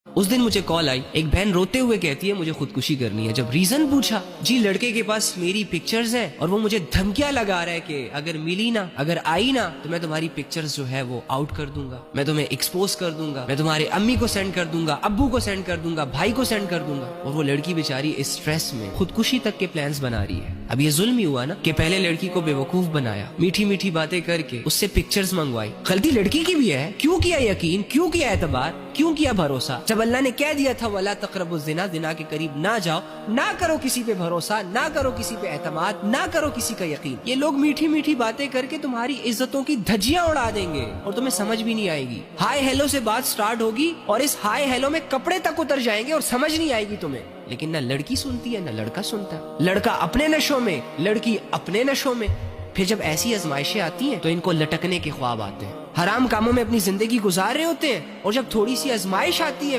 उस दिन मुझे कॉल आई, एक बहन रोते हुए कहती है मुझे खुदकुशी करनी है। जब रीजन पूछा, जी लड़के के पास मेरी पिक्चर्स हैं और वो मुझे धमकियां लगा रहा है कि अगर मिली ना, अगर आई ना, तो मैं तुम्हारी पिक्चर्स जो है वो आउट कर दूंगा, मैं तुम्हें एक्सपोज कर दूंगा, मैं तुम्हारे अम्मी को सेंड कर दूंगा, अब्बू को सेंड कर दूंगा, भाई को सेंड कर दूंगा। और वो लड़की बेचारी इस स्ट्रेस में खुदकुशी तक के प्लान्स बना रही है। अब ये जुल्म ही हुआ ना कि पहले लड़की को बेवकूफ बनाया, मीठी मीठी बातें करके उससे पिक्चर्स मंगवाई। गलती लड़की की भी है। क्यों किया यकीन, क्यों किया एतबार, क्यों किया भरोसा? जब अल्लाह ने कह दिया था वला तक़रबु ज़िना, ज़िना के करीब ना जाओ, ना करो किसी पे भरोसा, ना करो किसी पे एतमाद, ना करो किसी का यकीन। ये लोग मीठी मीठी बातें करके तुम्हारी इज्जतों की धज्जियां उड़ा देंगे और तुम्हें समझ भी नहीं आएगी। हाय हेलो से बात स्टार्ट होगी और इस हाय हेलो में कपड़े तक उतर जाएंगे और समझ नहीं आएगी तुम्हें। लेकिन ना लड़की सुनती है ना लड़का सुनता है। लड़का अपने नशों में, लड़की अपने नशों में। फिर जब ऐसी आजमाइशें आती हैं तो इनको लटकने के ख्वाब आते हैं, हराम कामों में अपनी जिंदगी गुजार रहे होते हैं, और जब थोड़ी सी आजमाइश आती है